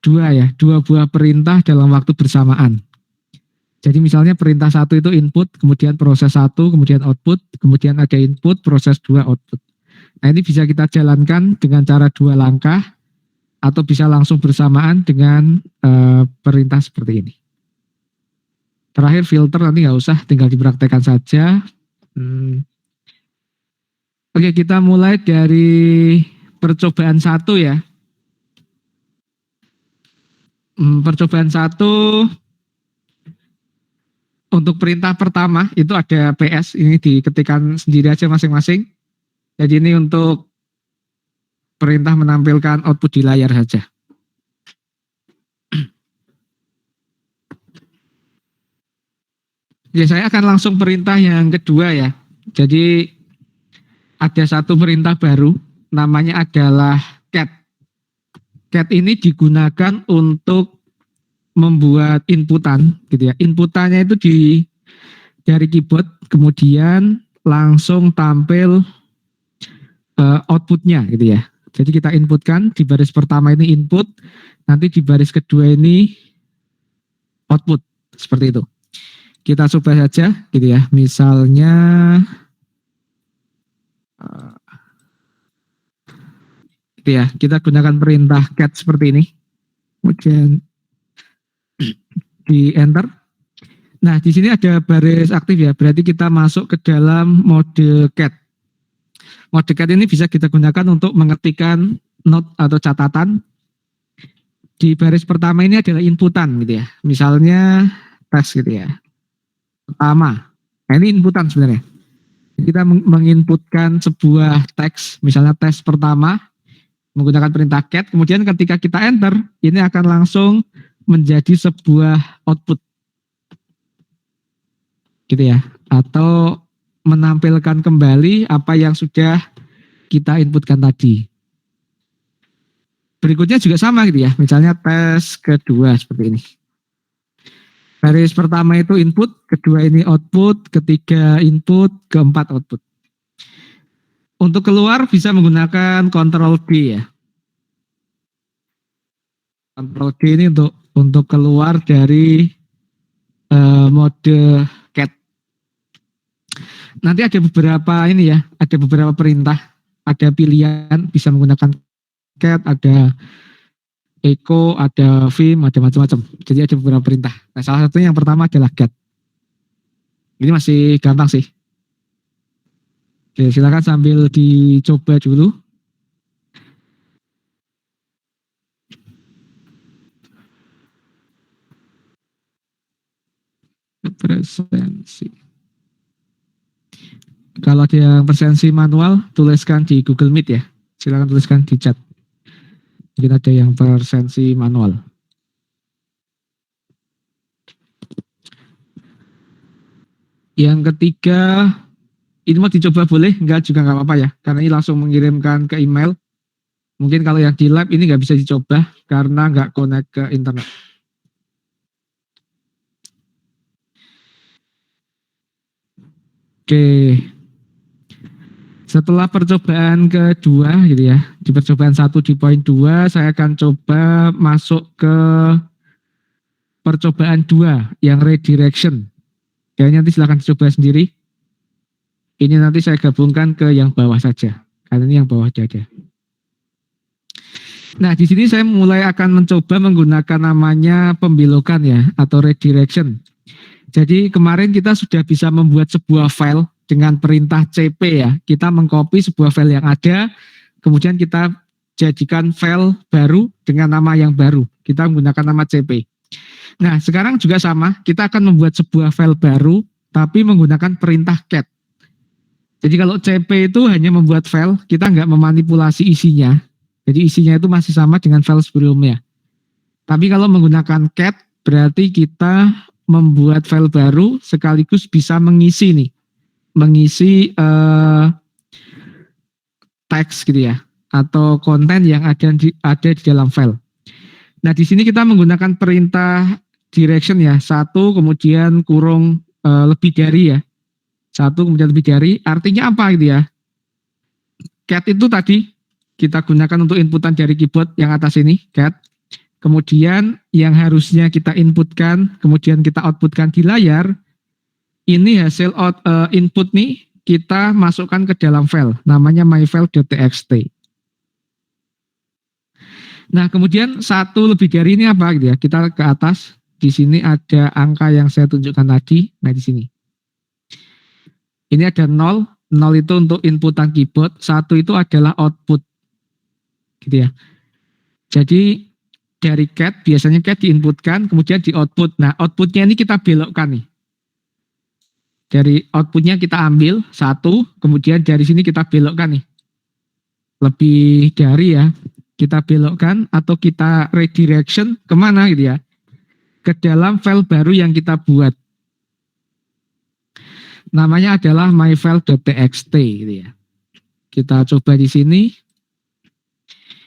dua buah perintah dalam waktu bersamaan. Jadi misalnya perintah 1 itu input, kemudian proses 1, kemudian output, kemudian ada input, proses 2, output. Nah ini bisa kita jalankan dengan cara 2 langkah, atau bisa langsung bersamaan dengan perintah seperti ini. Terakhir filter nanti nggak usah, tinggal dipraktekkan saja. Oke, kita mulai dari percobaan 1 ya. Percobaan 1 untuk perintah pertama itu ada PS, ini diketikkan sendiri aja masing-masing. Jadi ini untuk perintah menampilkan output di layar saja. Ya, saya akan langsung perintah yang kedua ya. Jadi ada satu perintah baru, namanya adalah cat. Cat ini digunakan untuk membuat inputan gitu ya. Inputannya itu dari keyboard, kemudian langsung tampil outputnya gitu ya. Jadi kita inputkan di baris pertama ini input, nanti di baris kedua ini output, seperti itu. Kita coba saja gitu ya. Misalnya gitu ya, kita gunakan perintah cat seperti ini. Kemudian di enter. Nah, di sini ada baris aktif ya, berarti kita masuk ke dalam mode cat. Mode cat ini bisa kita gunakan untuk mengetikkan note atau catatan. Di baris pertama ini adalah inputan gitu ya. Misalnya tes gitu ya. Pertama, nah ini inputan sebenarnya. Kita menginputkan sebuah teks, misalnya tes pertama menggunakan perintah cat, kemudian ketika kita enter, ini akan langsung menjadi sebuah output. Gitu ya. Atau menampilkan kembali apa yang sudah kita inputkan tadi. Berikutnya juga sama gitu ya. Misalnya tes kedua seperti ini. Baris pertama itu input, kedua ini output, ketiga input, keempat output. Untuk keluar bisa menggunakan Ctrl D ya. Ctrl D ini untuk keluar dari mode cat. Nanti ada beberapa ini ya, ada beberapa perintah, ada pilihan bisa menggunakan cat, ada echo, ada vim, ada macam-macam. Jadi ada beberapa perintah. Nah, salah satunya yang pertama adalah get. Ini masih gampang sih. Oke, silakan sambil dicoba dulu. Presensi. Kalau ada yang presensi manual, tuliskan di Google Meet ya. Silakan tuliskan di chat. Mungkin ada yang presensi manual. Yang ketiga, ini mau dicoba boleh, enggak juga nggak apa-apa ya. Karena ini langsung mengirimkan ke email. Mungkin kalau yang di lab ini nggak bisa dicoba karena nggak connect ke internet. Oke, setelah percobaan kedua gitu ya, di percobaan 1 di poin 2, saya akan coba masuk ke percobaan 2 yang redirection. Kayaknya nanti silahkan dicoba sendiri. Ini nanti saya gabungkan ke yang bawah saja, karena ini yang bawah ada. Nah, di sini saya mulai akan mencoba menggunakan namanya pembelokan ya, atau redirection. Jadi kemarin kita sudah bisa membuat sebuah file dengan perintah cp ya. Kita mengcopy sebuah file yang ada, kemudian kita jadikan file baru dengan nama yang baru. Kita menggunakan nama cp. Nah, sekarang juga sama, kita akan membuat sebuah file baru, tapi menggunakan perintah cat. Jadi kalau cp itu hanya membuat file, kita nggak memanipulasi isinya. Jadi isinya itu masih sama dengan file sebelumnya. Tapi kalau menggunakan cat, berarti kita membuat file baru sekaligus bisa mengisi teks gitu ya, atau konten yang ada di dalam file. Nah, di sini kita menggunakan perintah direction ya, 1 kemudian kurung lebih dari ya, 1 kemudian lebih dari, artinya apa gitu ya. Cat itu tadi kita gunakan untuk inputan dari keyboard yang atas ini, cat. Kemudian yang harusnya kita inputkan, kemudian kita outputkan di layar, ini hasil input nih kita masukkan ke dalam file, namanya myfile.txt. Nah, kemudian satu lebih dari ini apa gitu ya? Kita ke atas, di sini ada angka yang saya tunjukkan tadi. Nah, di sini. Ini ada 0, 0 itu untuk inputan keyboard, 1 itu adalah output. Gitu ya. Jadi dari cat, biasanya cat diinputkan, kemudian di output. Nah, outputnya ini kita belokkan nih. Dari outputnya kita ambil 1, kemudian dari sini kita belokkan nih. Lebih dari ya, kita belokkan atau kita redirection kemana gitu ya. Ke dalam file baru yang kita buat. Namanya adalah myfile.txt gitu ya. Kita coba di sini.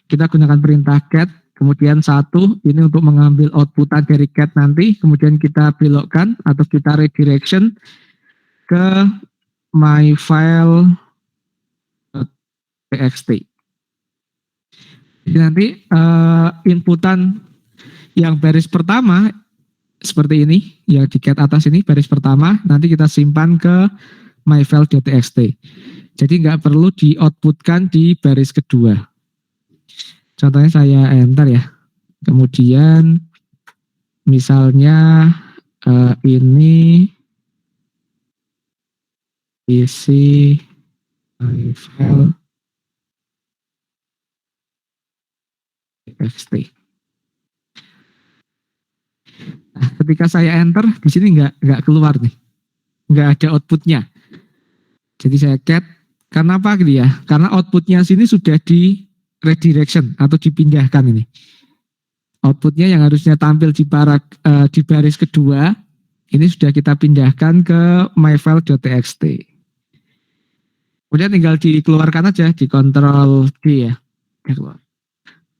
Kita gunakan perintah cat. Kemudian 1 ini untuk mengambil outputan dari cat nanti, kemudian kita belokkan atau kita redirection ke myfile.txt. Jadi nanti inputan yang baris pertama seperti ini, yang di cat atas ini baris pertama, nanti kita simpan ke myfile.txt. Jadi nggak perlu di outputkan di baris kedua. Contohnya saya enter ya. Kemudian misalnya ini isi myfile txt. Nah, ketika saya enter di sini nggak keluar nih, nggak ada outputnya. Jadi saya cat. Karena apa gitu ya? Karena outputnya sini sudah di redirection atau dipindahkan ini. Outputnya yang harusnya tampil di baris kedua, ini sudah kita pindahkan ke myfile.txt. Kemudian tinggal dikeluarkan aja, di Ctrl D ya.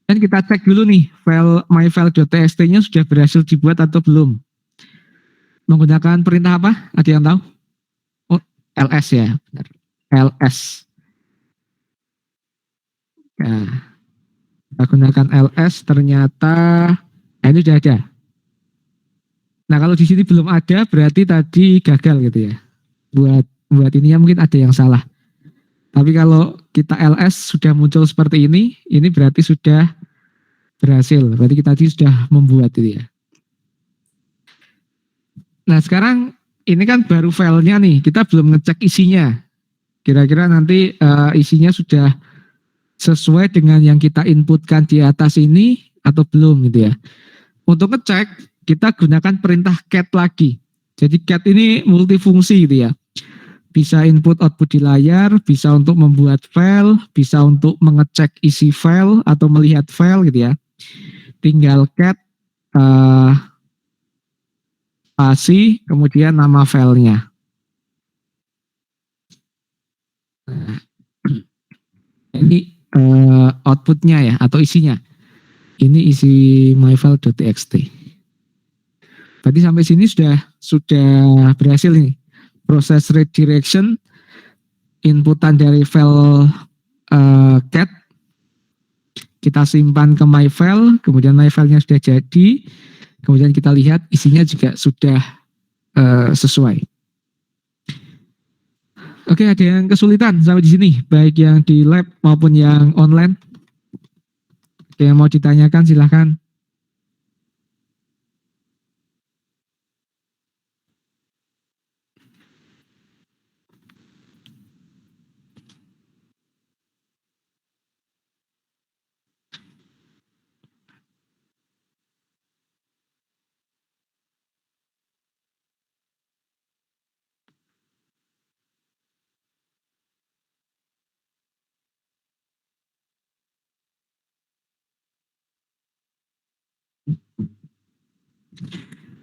Dan kita cek dulu nih, file myfile.txt-nya sudah berhasil dibuat atau belum. Menggunakan perintah apa? Ada yang tahu? Oh, ls ya, benar. ls. Nah, kita gunakan ls, ternyata ini sudah ada. Nah, kalau di sini belum ada, berarti tadi gagal gitu ya. Buat ininya mungkin ada yang salah. Tapi kalau kita ls sudah muncul seperti ini berarti sudah berhasil. Berarti kita tadi sudah membuat itu ya. Nah, sekarang ini kan baru filenya nih, kita belum ngecek isinya. Kira-kira nanti isinya sudah sesuai dengan yang kita inputkan di atas ini atau belum gitu ya. Untuk ngecek, kita gunakan perintah cat lagi. Jadi cat ini multifungsi gitu ya. Bisa input output di layar, bisa untuk membuat file, bisa untuk mengecek isi file atau melihat file gitu ya. Tinggal cat spasi, kemudian nama filenya. Nah, ini outputnya ya atau isinya. Ini isi myfile.txt. Berarti sampai sini sudah berhasil nih proses redirection inputan dari file cat. Kita simpan ke myfile, kemudian myfile-nya sudah jadi. Kemudian kita lihat isinya juga sudah sesuai. Oke, ada yang kesulitan sampai di sini, baik yang di lab maupun yang online. Ada yang mau ditanyakan, silahkan.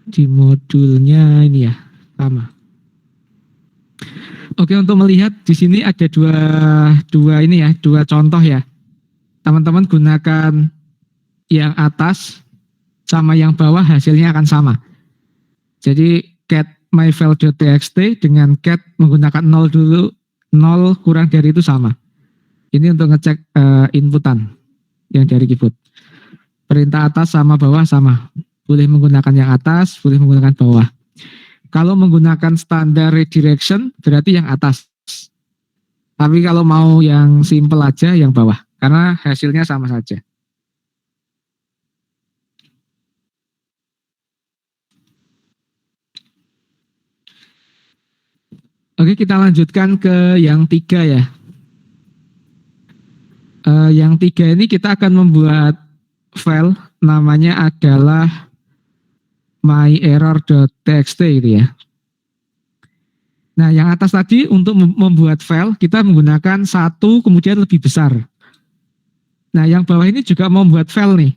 Di modulnya ini ya, sama. Oke, untuk melihat di sini ada dua contoh ya. Teman-teman gunakan yang atas sama yang bawah, hasilnya akan sama. Jadi cat myfile.txt dengan cat menggunakan 0 dulu, 0 kurang dari itu sama. Ini untuk ngecek inputan yang dari keyboard. Perintah atas sama bawah sama. Boleh menggunakan yang atas, boleh menggunakan bawah. Kalau menggunakan standar redirection berarti yang atas. Tapi kalau mau yang simple aja yang bawah. Karena hasilnya sama saja. Oke, kita lanjutkan ke yang tiga ya. Yang tiga ini kita akan membuat file namanya adalah myerror.txt gitu ya. Nah, yang atas tadi untuk membuat file kita menggunakan satu kemudian lebih besar. Nah, yang bawah ini juga mau membuat file nih,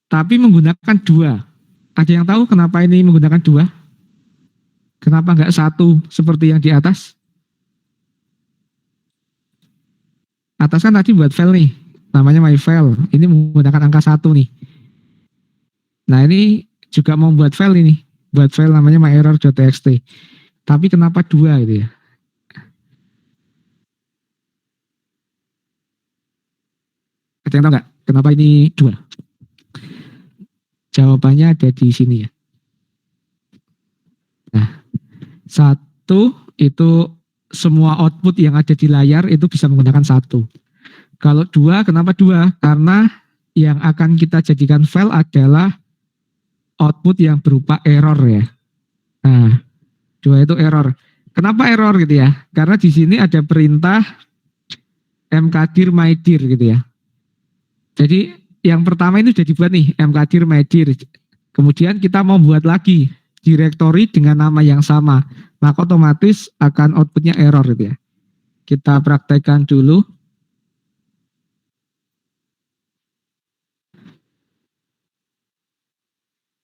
tapi menggunakan dua. Ada yang tahu kenapa ini menggunakan dua? Kenapa nggak satu seperti yang di atas? Atas kan tadi buat file nih, namanya my file. Ini menggunakan angka satu nih. Nah, ini juga mau buat file ini, buat file namanya myerror.txt. Tapi kenapa dua gitu ya? Ada yang tahu nggak? Kenapa ini dua? Jawabannya ada di sini ya. Nah, satu itu semua output yang ada di layar itu bisa menggunakan satu. Kalau dua, kenapa dua? Karena yang akan kita jadikan file adalah output yang berupa error ya. Nah, dua itu error. Kenapa error gitu ya? Karena di sini ada perintah mkdir mydir gitu ya. Jadi yang pertama ini sudah dibuat nih mkdir mydir. Kemudian kita mau buat lagi directory dengan nama yang sama. Maka otomatis akan outputnya error gitu ya. Kita praktekkan dulu.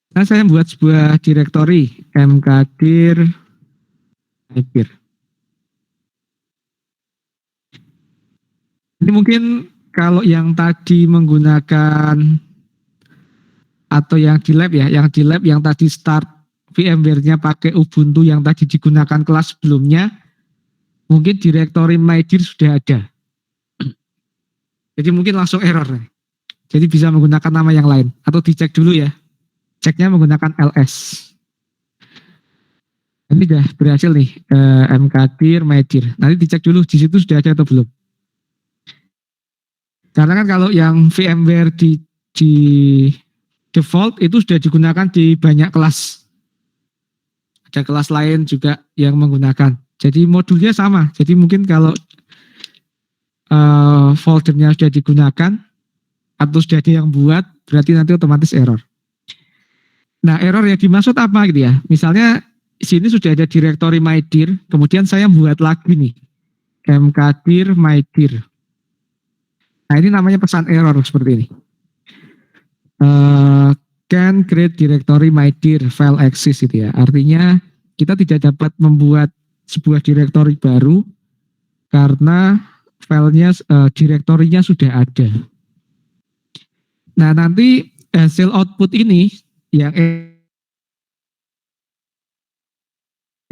Nah, saya buat sebuah directory mkdir mydir. Ini mungkin kalau yang tadi menggunakan atau yang di lab ya, yang tadi start VMware-nya pakai Ubuntu yang tadi digunakan kelas sebelumnya, mungkin directory mydir sudah ada. Jadi mungkin langsung error. Jadi bisa menggunakan nama yang lain atau dicek dulu ya. Ceknya menggunakan ls. Ini sudah berhasil nih mkdir mydir. Nanti dicek dulu di situ sudah ada atau belum. Karena kan kalau yang VMware di default itu sudah digunakan di banyak kelas. Ada kelas lain juga yang menggunakan. Jadi modulnya sama. Jadi mungkin kalau foldernya sudah digunakan atau sudah ada yang buat, berarti nanti otomatis error. Nah, error yang dimaksud apa gitu ya? Misalnya sini sudah ada directory mydir, kemudian saya buat lagi nih mkdir mydir. Nah, ini namanya pesan error seperti ini. Can create directory mydir file exist gitu ya. Artinya kita tidak dapat membuat sebuah directory baru karena filenya direktorinya sudah ada. Nah, nanti hasil output ini yang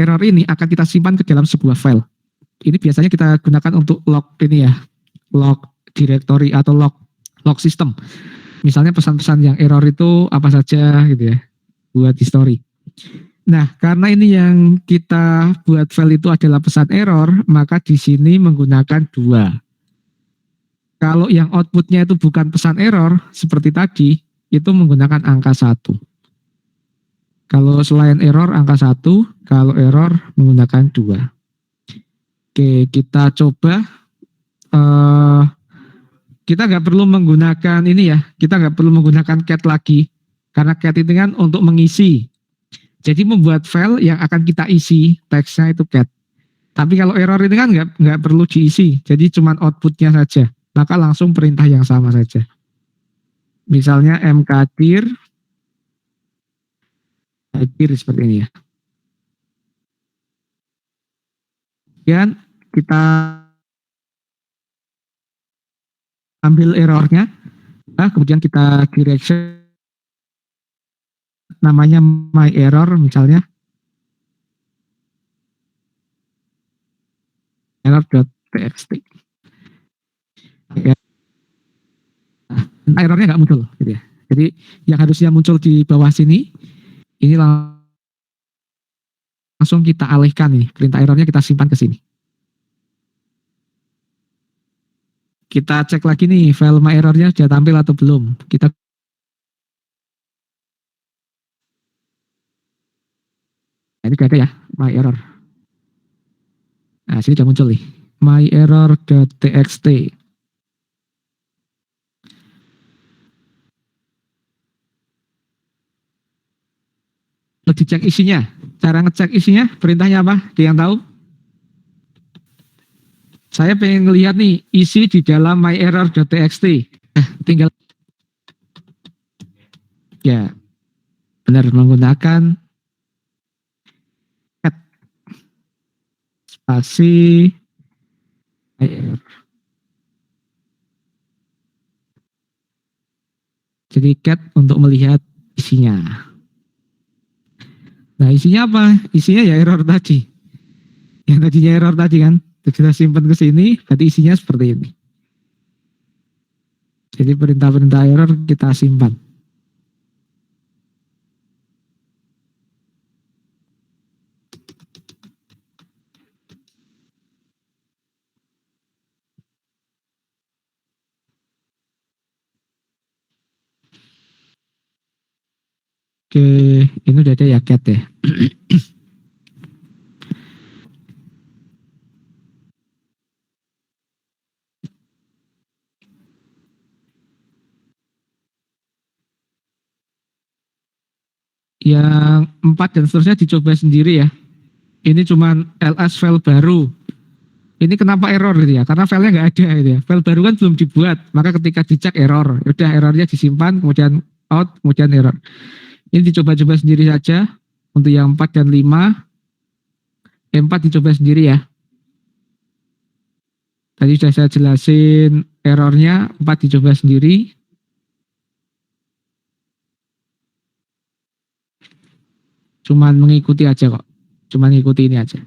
error ini akan kita simpan ke dalam sebuah file. Ini biasanya kita gunakan untuk log ini ya, log directory atau log system. Misalnya pesan-pesan yang error itu apa saja gitu ya, buat history. Nah, karena ini yang kita buat file itu adalah pesan error, maka di sini menggunakan dua. Kalau yang outputnya itu bukan pesan error, seperti tadi, itu menggunakan angka 1. Kalau selain error, angka 1. Kalau error, menggunakan 2. Oke, kita coba. Kita nggak perlu menggunakan ini ya, kita nggak perlu menggunakan cat lagi. Karena cat itu kan untuk mengisi. Jadi membuat file yang akan kita isi, teksnya itu cat. Tapi kalau error ini kan nggak perlu diisi, jadi cuma outputnya saja. Maka langsung perintah yang sama saja. Misalnya mkdir seperti ini ya. Kemudian kita ambil errornya, kemudian kita direction namanya my error misalnya error.txt. Ya. errornya nggak muncul gitu ya. Jadi yang harusnya muncul di bawah sini ini langsung kita alihkan nih, perintah errornya kita simpan ke sini. Kita cek lagi nih file my errornya sudah tampil atau belum. Kita ini gak ada ya my error. Nah, sini sudah muncul nih my error.txt. Dicek isinya. Cara ngecek isinya, perintahnya apa? Dia yang tahu? Saya pengen ngelihat nih isi di dalam myerror.txt. Tinggal ya benar menggunakan cat spasi myerror. Jadi cat untuk melihat isinya. Nah isinya apa? Isinya ya error tadi. Yang tadinya error tadi kan. Kita simpan ke sini, berarti isinya seperti ini. Jadi perintah-perintah error kita simpan. Oke, ini udah ada ya cat ya. Yang 4 dan seterusnya dicoba sendiri ya. Ini cuma ls file baru. Ini kenapa error gitu ya? Karena filenya nggak ada gitu ya. File baru kan belum dibuat, maka ketika dicek error. Udah errornya disimpan, kemudian out, kemudian error. Ini dicoba-coba sendiri saja untuk yang 4 dan 5. 4 dicoba sendiri ya. Tadi sudah saya jelasin errornya, 4 dicoba sendiri. Cuman mengikuti aja kok. Cuman ngikuti ini aja.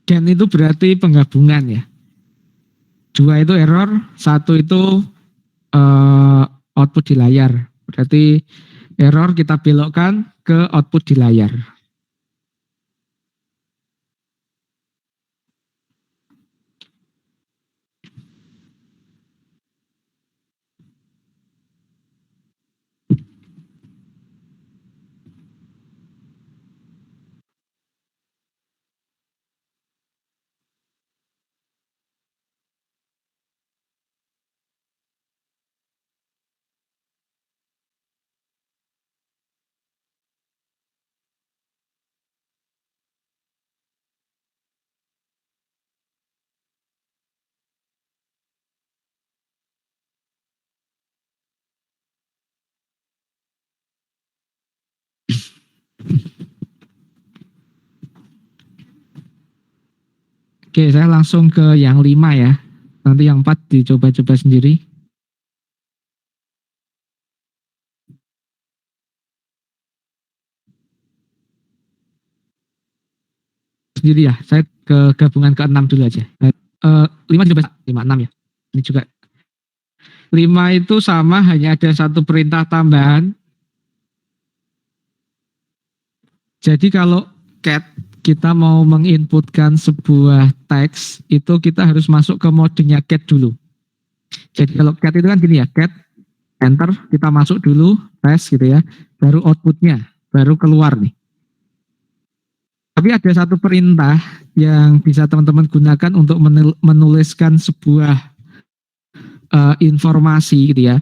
Dan itu berarti penggabungan ya. 2 itu error, 1 itu output di layar. Berarti error kita belokkan ke output di layar. Oke, saya langsung ke yang 5 ya. Nanti yang 4 dicoba-coba sendiri. Sendiri ya, saya ke gabungan ke 6 dulu aja. 5 dicoba, 5, 6 ya. Ini juga 5 itu sama, hanya ada satu perintah tambahan. Jadi kalau cat kita mau menginputkan sebuah teks, itu kita harus masuk ke modenya cat dulu. Jadi kalau cat itu kan gini ya, cat enter, kita masuk dulu, tes gitu ya, baru outputnya, baru keluar nih. Tapi ada satu perintah yang bisa teman-teman gunakan untuk menuliskan sebuah informasi gitu ya.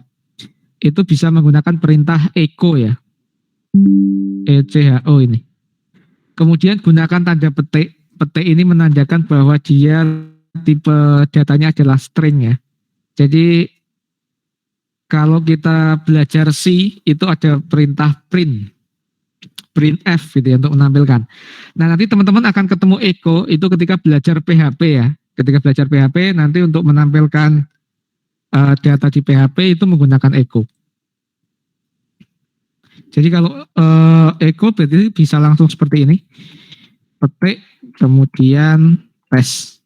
Itu bisa menggunakan perintah echo ya. ECHO ini. Kemudian gunakan tanda petik. Petik ini menandakan bahwa dia tipe datanya adalah string ya. Jadi kalau kita belajar C itu ada perintah print F gitu ya untuk menampilkan. Nah nanti teman-teman akan ketemu echo itu ketika belajar PHP ya. Ketika belajar PHP nanti untuk menampilkan data di PHP itu menggunakan echo. Jadi kalau echo berarti bisa langsung seperti ini. Petik kemudian tes.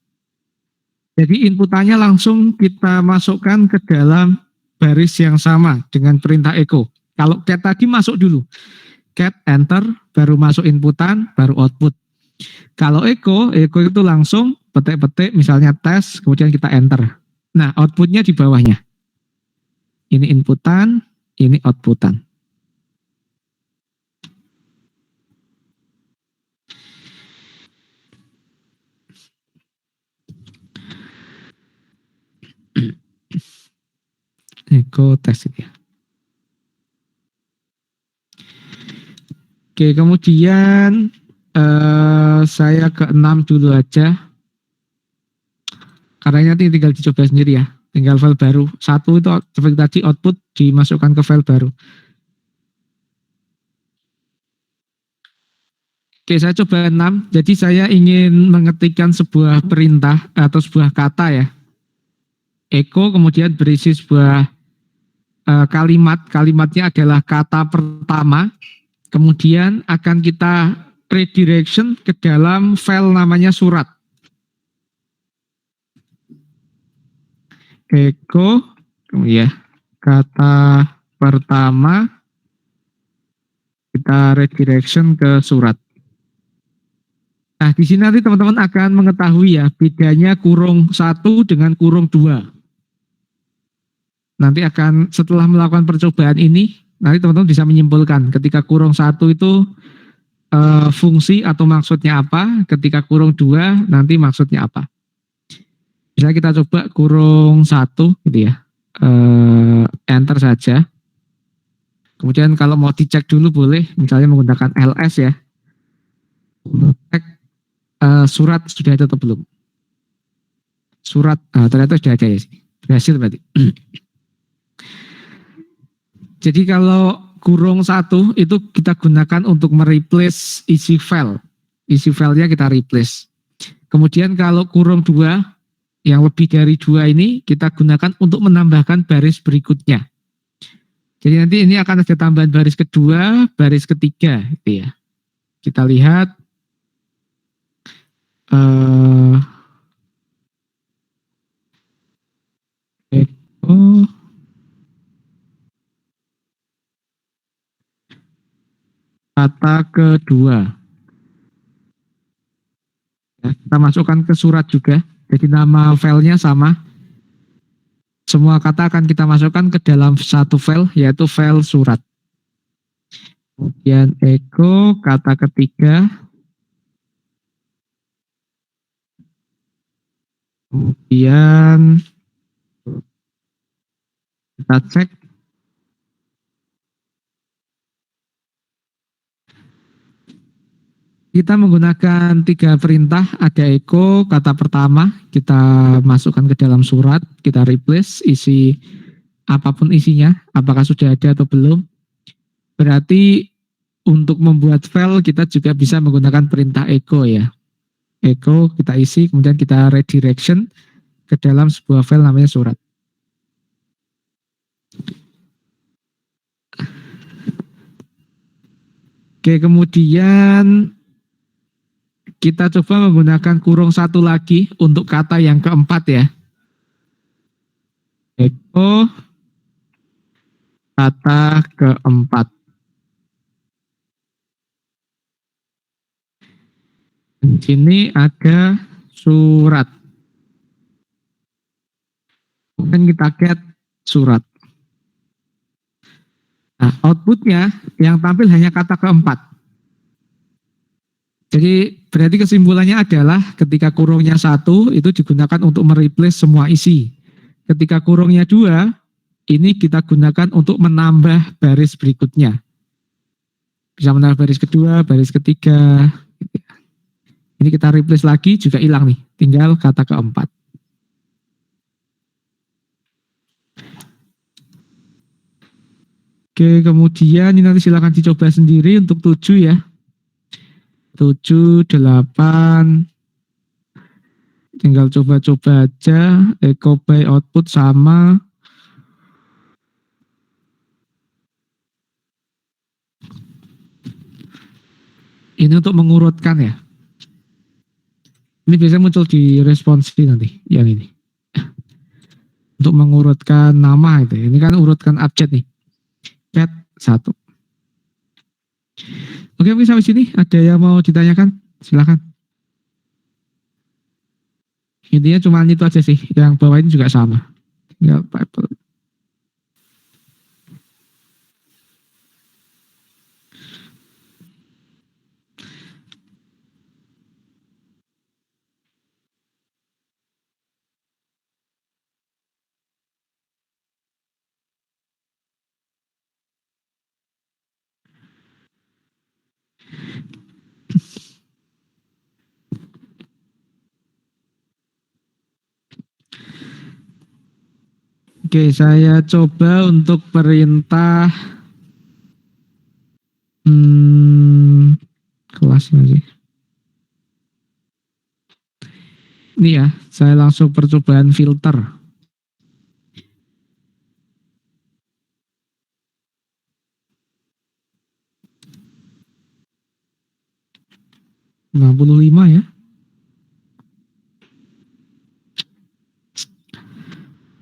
Jadi inputannya langsung kita masukkan ke dalam baris yang sama dengan perintah echo. Kalau cat tadi masuk dulu, cat enter, baru masuk inputan, baru output. Kalau echo itu langsung petik-petik misalnya tes, kemudian kita enter. Nah outputnya di bawahnya. Ini inputan, ini outputan. Echo tes ya. Oke, kemudian saya ke 6 dulu aja. Karena nanti tinggal dicoba sendiri ya. Tinggal file baru. Satu itu seperti tadi output dimasukkan ke file baru. Oke, saya coba 6. Jadi saya ingin mengetikkan sebuah perintah atau sebuah kata ya. Echo kemudian berisi sebuah kalimat. Kalimatnya adalah kata pertama. Kemudian akan kita redirection ke dalam file namanya surat. Echo, ya, kata pertama kita redirection ke surat. Nah, di sini nanti teman-teman akan mengetahui ya bedanya kurung 1 dengan kurung 2. Nanti akan setelah melakukan percobaan ini, nanti teman-teman bisa menyimpulkan ketika kurung 1 itu fungsi atau maksudnya apa, ketika kurung 2 nanti maksudnya apa. Bisa kita coba kurung 1 gitu ya. Enter saja. Kemudian kalau mau dicek dulu boleh, misalnya menggunakan ls ya. Cek surat sudah ada atau belum. Surat, ternyata sudah ada ya sih. Berhasil berarti. Jadi kalau kurung 1 itu kita gunakan untuk mereplace isi file. Isi filenya kita replace. Kemudian kalau kurung 2 yang lebih dari 2 ini kita gunakan untuk menambahkan baris berikutnya. Jadi nanti ini akan ada tambahan baris kedua, baris ketiga gitu ya. Kita lihat kata kedua. Ya, kita masukkan ke surat juga. Jadi nama filenya sama. Semua kata akan kita masukkan ke dalam satu file, yaitu file surat. Kemudian echo kata ketiga. Kemudian kita cek. Kita menggunakan 3 perintah, ada echo, kata pertama, kita masukkan ke dalam surat, kita replace, isi apapun isinya, apakah sudah ada atau belum. Berarti untuk membuat file kita juga bisa menggunakan perintah echo ya. Echo kita isi, kemudian kita redirection ke dalam sebuah file namanya surat. Oke, kemudian kita coba menggunakan kurung 1 lagi untuk kata yang keempat ya. Echo kata keempat. Di sini ada surat. Kemudian kita get surat. Nah, outputnya yang tampil hanya kata keempat. Jadi berarti kesimpulannya adalah ketika kurungnya 1 itu digunakan untuk mereplace semua isi. Ketika kurungnya 2 ini kita gunakan untuk menambah baris berikutnya. Bisa menambah baris kedua, baris ketiga. Ini kita replace lagi juga hilang nih. Tinggal kata keempat. Oke, kemudian ini nanti silakan dicoba sendiri untuk 7 ya. 7, 8. Tinggal coba-coba aja. Echo by output sama. Ini untuk mengurutkan ya. Ini biasanya muncul di responsi nanti, yang ini. Untuk mengurutkan nama itu. Ini kan urutkan abjad nih. Cat 1. Oke, mungkin sampai sini ada yang mau ditanyakan? Silakan. Intinya cuma itu aja sih. Yang bawah ini juga sama. Tinggal Bible. Oke, saya coba untuk perintah kelasnya sih. Ini ya, saya langsung percobaan filter. Nah, 65 ya.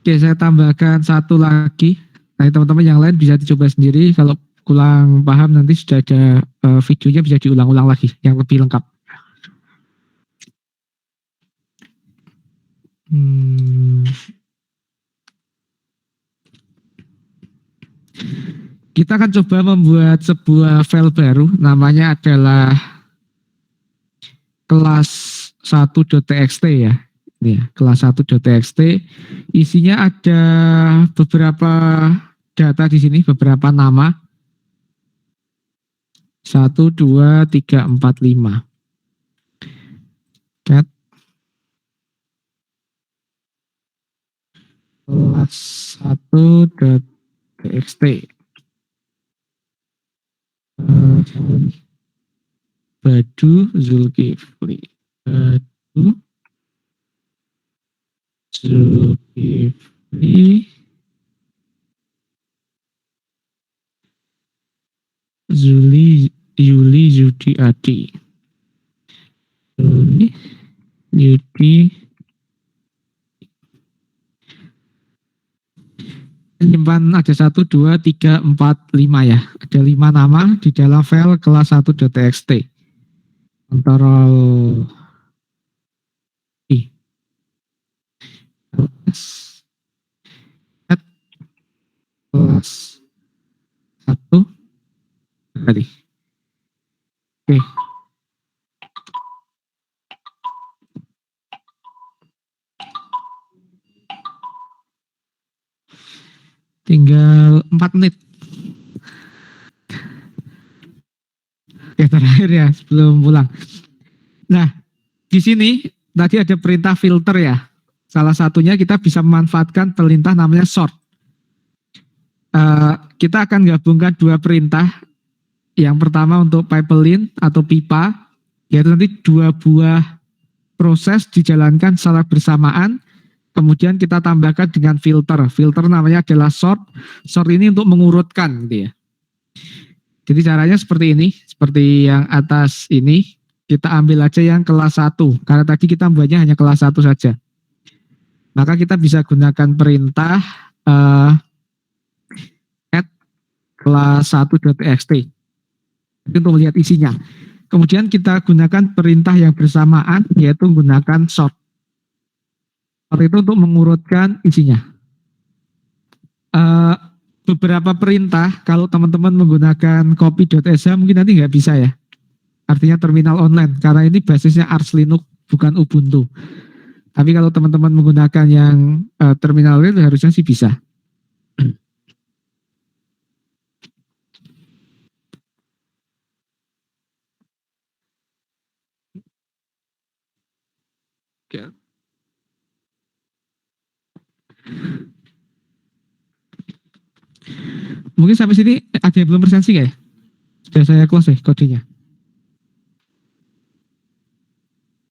Oke, saya tambahkan satu lagi. Nah, teman-teman yang lain bisa dicoba sendiri. Kalau kurang paham nanti sudah ada videonya, bisa diulang-ulang lagi yang lebih lengkap. Kita akan coba membuat sebuah file baru, namanya adalah kelas 1.txt ya. Ini ya, kelas 1.txt. Isinya ada beberapa data di sini, beberapa nama. 1, 2, 3, 4, 5. Cat kelas 1.txt. Badu Zulkifli. Badu Zulkifli. Zuli Yuli Yudi Adi. Yuli Yudi menyimpan ada 1, 2, 3, 4, 5 ya. Ada 5 nama di dalam file kelas 1.txt. Kontrol I. Kelas 1 tadi. Oke. Tinggal 4 menit. Oke, terakhir ya sebelum pulang. Nah, di sini tadi ada perintah filter ya. Salah satunya kita bisa memanfaatkan perintah namanya sort. Kita akan gabungkan dua perintah. Yang pertama untuk pipeline atau pipa, yaitu nanti dua buah proses dijalankan secara bersamaan. Kemudian kita tambahkan dengan filter. Filter namanya adalah sort. Sort ini untuk mengurutkan gitu ya. Jadi caranya seperti ini, seperti yang atas ini. Kita ambil aja yang kelas 1, karena tadi kita buatnya hanya kelas 1 saja. Maka kita bisa gunakan perintah add kelas 1.txt untuk melihat isinya. Kemudian kita gunakan perintah yang bersamaan, yaitu gunakan sort. Sort itu untuk mengurutkan isinya. Beberapa perintah, kalau teman-teman menggunakan copy.sh mungkin nanti nggak bisa ya. Artinya terminal online, karena ini basisnya Arch Linux, bukan Ubuntu. Tapi kalau teman-teman menggunakan yang terminal lain harusnya sih bisa. Mungkin sampai sini ada yang belum presensi nggak ya? Sudah saya close ya kodenya.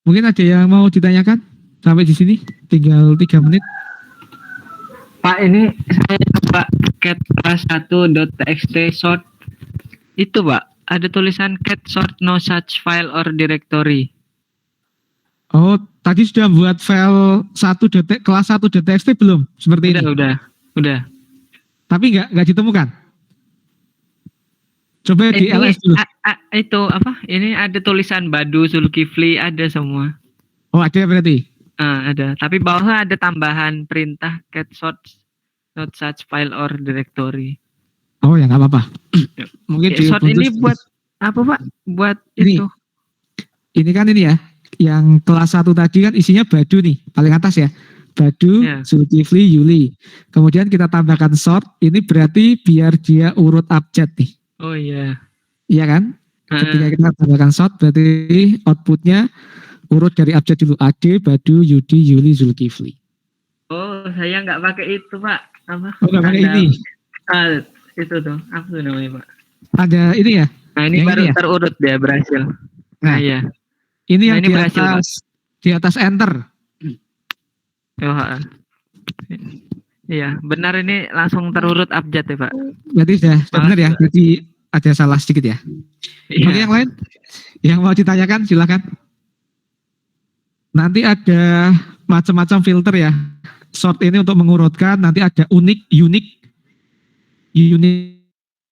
Mungkin ada yang mau ditanyakan sampai di sini, tinggal 3 menit. Pak, ini saya coba cat kelas 1.txt sort. Itu Pak, ada tulisan cat sort no such file or directory. Oh, tadi sudah buat file kelas 1.txt belum? Seperti ini. Udah. Tapi nggak ditemukan. Coba di Ini LS dulu. itu apa? Ini ada tulisan Badu, Zulkifli, ada semua. Oh, ada berarti. Ada. Tapi bawahnya ada tambahan perintah cat sort not such file or directory. Oh ya nggak apa-apa. Mungkin di Sort ini buat apa Pak? Buat ini, itu. Ini kan ini ya. Yang kelas 1 tadi kan isinya Badu nih, paling atas ya. Badu, Zulkifli, Yuli. Kemudian kita tambahkan sort, ini berarti biar dia urut abjad nih. Oh iya. Iya kan? Ketika kita tambahkan sort, berarti outputnya urut dari abjad dulu. Ade, Badu, Yudi, Yuli, Zulkifli. Oh, saya nggak pakai itu Pak. Apa? Oh, nggak pakai ini. Itu tuh, apa tuh namanya Pak? Ada ini ya? Nah ini baru ya? Terurut dia berhasil. Nah iya. Ini yang ini berhasil, di atas enter. Oh, iya, benar ini langsung terurut abjad ya Pak. Berarti sudah benar ya. Jadi ada salah sedikit ya. Iya. Oke, yang lain yang mau ditanyakan silakan. Nanti ada macam-macam filter ya. Sort ini untuk mengurutkan, nanti ada unique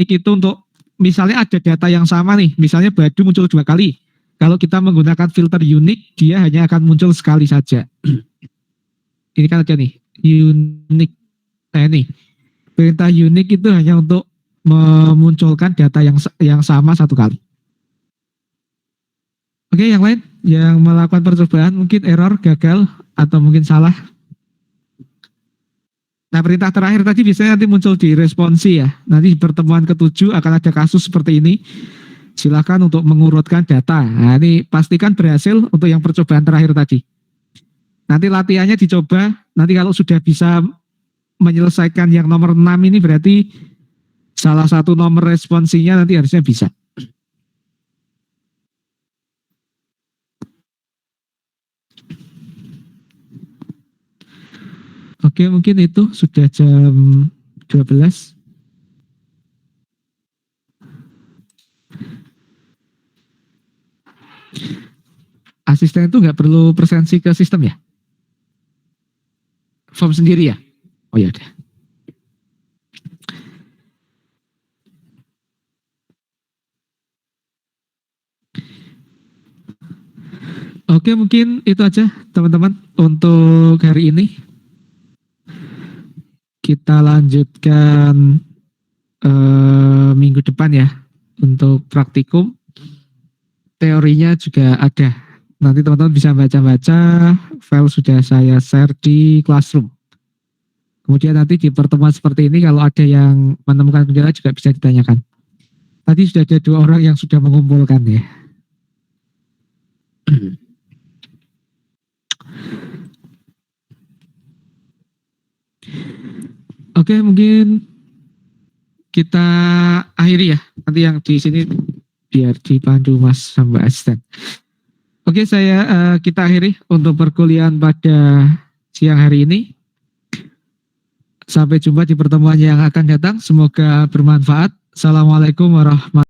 itu untuk misalnya ada data yang sama nih, misalnya Badu muncul 2 kali. Kalau kita menggunakan filter unique, dia hanya akan muncul sekali saja. Ini kan ada nih, unique. Nah ini, perintah unique itu hanya untuk memunculkan data yang sama 1 kali. Oke, yang lain yang melakukan percobaan mungkin error, gagal, atau mungkin salah. Nah, perintah terakhir tadi biasanya nanti muncul di responsi ya. Nanti di pertemuan ke-7 akan ada kasus seperti ini. Silakan untuk mengurutkan data. Nah, ini pastikan berhasil untuk yang percobaan terakhir tadi. Nanti latihannya dicoba. Nanti kalau sudah bisa menyelesaikan yang nomor 6 ini berarti salah satu nomor responsinya nanti harusnya bisa. Oke, mungkin itu sudah jam 12. Asisten itu nggak perlu presensi ke sistem ya? Form sendiri ya? Oh ya udah. Oke, mungkin itu aja teman-teman untuk hari ini. Kita lanjutkan minggu depan ya untuk praktikum. Teorinya juga ada. Nanti teman-teman bisa baca-baca, file sudah saya share di Classroom. Kemudian nanti di pertemuan seperti ini kalau ada yang menemukan kendala juga bisa ditanyakan. Tadi sudah ada 2 orang yang sudah mengumpulkan ya. Oke, mungkin kita akhiri ya. Nanti yang di sini biar dipandu Mas sama asisten. Oke, kita akhiri untuk perkuliahan pada siang hari ini. Sampai jumpa di pertemuan yang akan datang. Semoga bermanfaat. Assalamualaikum warahmatullahi wabarakatuh.